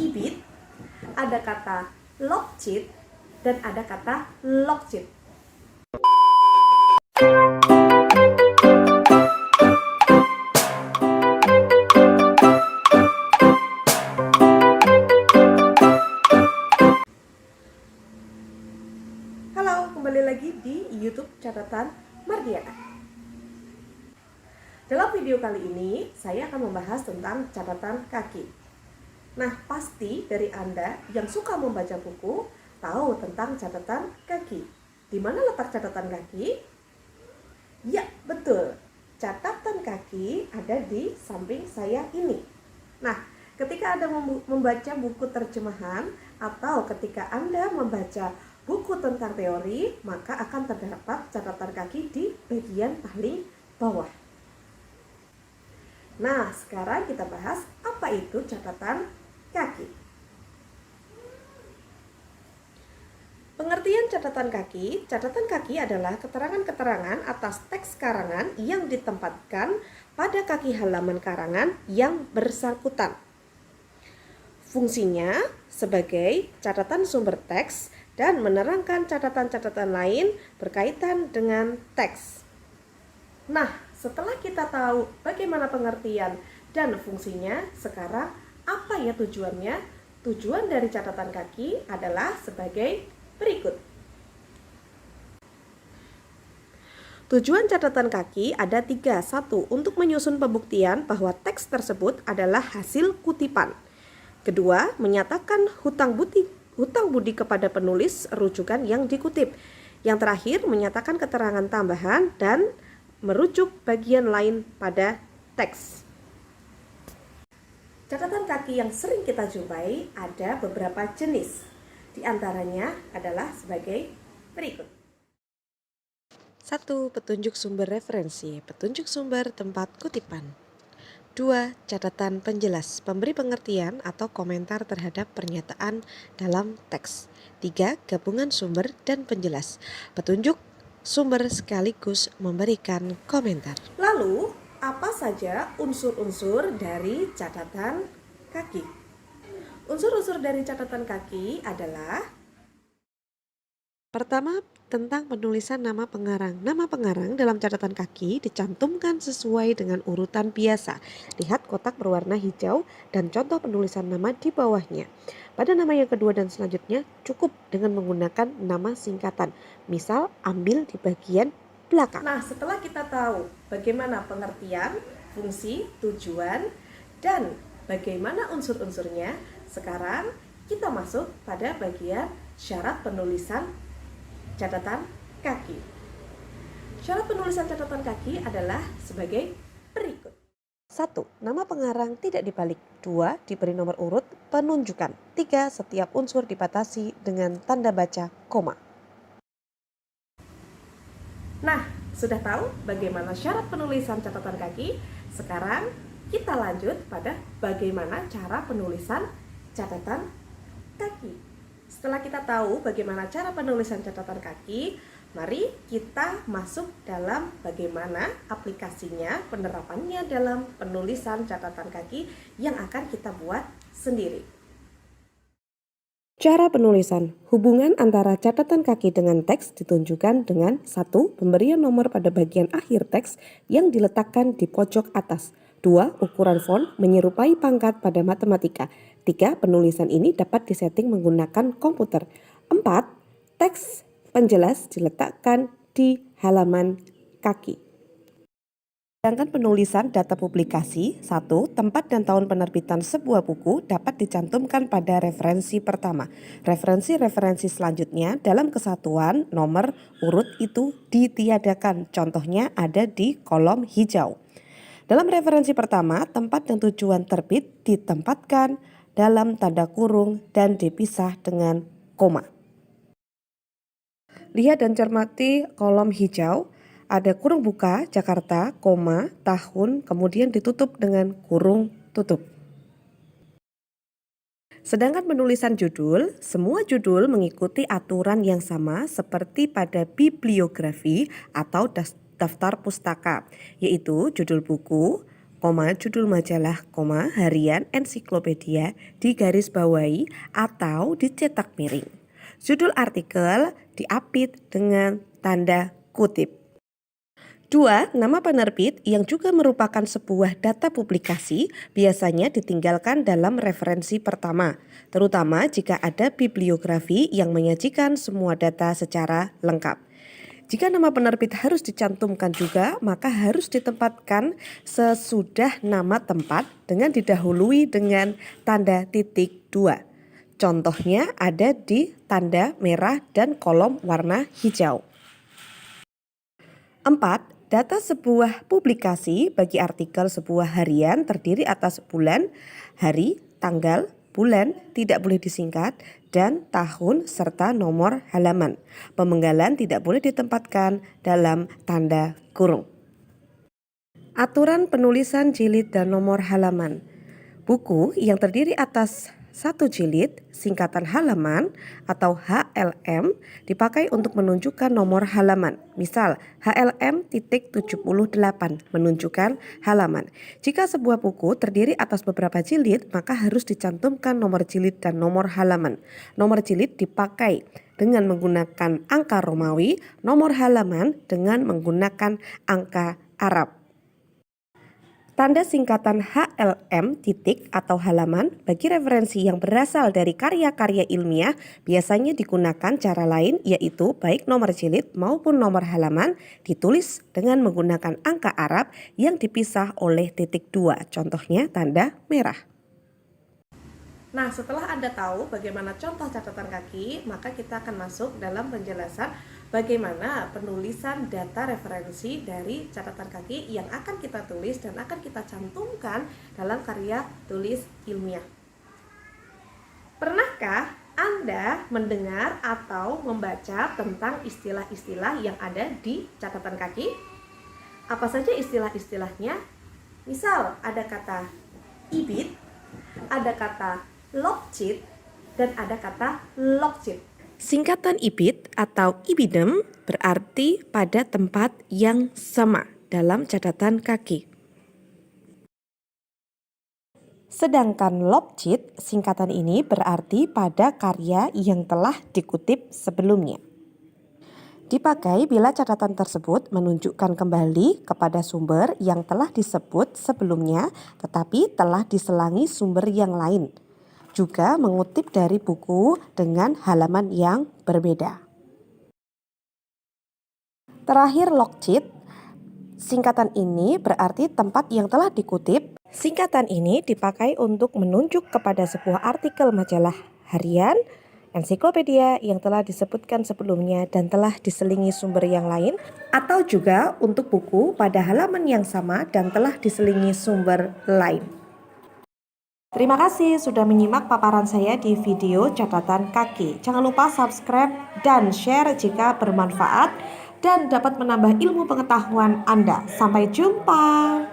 ibit, ada kata lokcit, dan ada kata lokcit. Halo, kembali lagi di YouTube Catatan Mardiana. Dalam video kali ini, saya akan membahas tentang catatan kaki. Nah, pasti dari Anda yang suka membaca buku, tahu tentang catatan kaki. Di mana letak catatan kaki? Ya, betul. Catatan kaki ada di samping saya ini. Nah, ketika Anda membaca buku terjemahan atau ketika Anda membaca buku tentang teori, maka akan terdapat catatan kaki di bagian paling bawah. Nah, sekarang kita bahas apa itu catatan kaki. Pengertian catatan kaki adalah keterangan-keterangan atas teks karangan yang ditempatkan pada kaki halaman karangan yang bersangkutan. Fungsinya sebagai catatan sumber teks dan menerangkan catatan-catatan lain berkaitan dengan teks. Nah, setelah kita tahu bagaimana pengertian dan fungsinya, sekarang apa ya tujuannya? Tujuan dari catatan kaki adalah sebagai berikut. Tujuan catatan kaki ada 3. 1. Untuk menyusun pembuktian bahwa teks tersebut adalah hasil kutipan. Kedua, menyatakan hutang budi kepada penulis rujukan yang dikutip. Yang terakhir, menyatakan keterangan tambahan dan merujuk bagian lain pada teks. Catatan kaki yang sering kita jumpai ada beberapa jenis. Di antaranya adalah sebagai berikut. 1. Petunjuk sumber referensi, petunjuk sumber tempat kutipan. 2. Catatan penjelas, pemberi pengertian atau komentar terhadap pernyataan dalam teks. 3. Gabungan sumber dan penjelas, petunjuk sumber sekaligus memberikan komentar. Lalu, apa saja unsur-unsur dari catatan kaki? Unsur-unsur dari catatan kaki adalah: pertama, tentang penulisan nama pengarang. Nama pengarang dalam catatan kaki dicantumkan sesuai dengan urutan biasa. Lihat kotak berwarna hijau dan contoh penulisan nama di bawahnya. Pada nama yang kedua dan selanjutnya cukup dengan menggunakan nama singkatan. Misal, ambil di bagian belakang. Nah, setelah kita tahu bagaimana pengertian, fungsi, tujuan, dan bagaimana unsur-unsurnya, sekarang kita masuk pada bagian syarat penulisan catatan kaki. Syarat penulisan catatan kaki adalah sebagai berikut. 1. Nama pengarang tidak dibalik. 2. Diberi nomor urut penunjukan. 3. Setiap unsur dibatasi dengan tanda baca koma. Nah, sudah tahu bagaimana syarat penulisan catatan kaki? Sekarang kita lanjut pada bagaimana cara penulisan catatan kaki. Setelah kita tahu bagaimana cara penulisan catatan kaki, mari kita masuk dalam bagaimana aplikasinya, penerapannya dalam penulisan catatan kaki yang akan kita buat sendiri. Cara penulisan. Hubungan antara catatan kaki dengan teks ditunjukkan dengan 1. Pemberian nomor pada bagian akhir teks yang diletakkan di pojok atas. 2. Ukuran font menyerupai pangkat pada matematika. 3. Penulisan ini dapat disetting menggunakan komputer. 4. Teks penjelas diletakkan di halaman kaki. Sedangkan penulisan data publikasi, 1. Tempat dan tahun penerbitan sebuah buku dapat dicantumkan pada referensi pertama. Referensi-referensi selanjutnya dalam kesatuan nomor urut itu ditiadakan. Contohnya ada di kolom hijau. Dalam referensi pertama, tempat dan tujuan terbit ditempatkan dalam tanda kurung dan dipisah dengan koma. Lihat dan cermati kolom hijau. Ada kurung buka Jakarta, koma, tahun, kemudian ditutup dengan kurung tutup. Sedangkan penulisan judul, semua judul mengikuti aturan yang sama seperti pada bibliografi atau daftar pustaka, yaitu judul buku, judul majalah, harian ensiklopedia digaris bawahi atau dicetak miring. Judul artikel diapit dengan tanda kutip. 2. Nama penerbit yang juga merupakan sebuah data publikasi biasanya ditinggalkan dalam referensi pertama, terutama jika ada bibliografi yang menyajikan semua data secara lengkap. Jika nama penerbit harus dicantumkan juga, maka harus ditempatkan sesudah nama tempat dengan didahului dengan tanda titik 2. Contohnya ada di tanda merah dan kolom warna hijau. 4. Data sebuah publikasi bagi artikel sebuah harian terdiri atas bulan, hari, tanggal, bulan, tidak boleh disingkat, dan tahun serta nomor halaman. Pemenggalan tidak boleh ditempatkan dalam tanda kurung. Aturan penulisan jilid dan nomor halaman. Buku yang terdiri atas 1 jilid, singkatan halaman atau HLM dipakai untuk menunjukkan nomor halaman. Misal HLM.78 menunjukkan halaman. Jika sebuah buku terdiri atas beberapa jilid, maka harus dicantumkan nomor jilid dan nomor halaman. Nomor jilid dipakai dengan menggunakan angka Romawi, nomor halaman dengan menggunakan angka Arab. Tanda singkatan HLM titik atau halaman bagi referensi yang berasal dari karya-karya ilmiah biasanya digunakan cara lain, yaitu baik nomor jilid maupun nomor halaman ditulis dengan menggunakan angka Arab yang dipisah oleh titik 2, contohnya tanda merah. Nah, setelah Anda tahu bagaimana contoh catatan kaki, maka kita akan masuk dalam penjelasan bagaimana penulisan data referensi dari catatan kaki yang akan kita tulis dan akan kita cantumkan dalam karya tulis ilmiah. Pernahkah Anda mendengar atau membaca tentang istilah-istilah yang ada di catatan kaki? Apa saja istilah-istilahnya? Misal ada kata ibit, ada kata logchit, dan ada kata logchit. Singkatan ibit atau ibidem berarti pada tempat yang sama dalam catatan kaki. Sedangkan logchit, singkatan ini berarti pada karya yang telah dikutip sebelumnya. Dipakai bila catatan tersebut menunjukkan kembali kepada sumber yang telah disebut sebelumnya tetapi telah diselangi sumber yang lain. Juga mengutip dari buku dengan halaman yang berbeda. Terakhir logchit, singkatan ini berarti tempat yang telah dikutip. Singkatan ini dipakai untuk menunjuk kepada sebuah artikel majalah harian, ensiklopedia yang telah disebutkan sebelumnya dan telah diselingi sumber yang lain, atau juga untuk buku pada halaman yang sama dan telah diselingi sumber lain. Terima kasih sudah menyimak paparan saya di video catatan kaki. Jangan lupa subscribe dan share jika bermanfaat dan dapat menambah ilmu pengetahuan Anda. Sampai jumpa.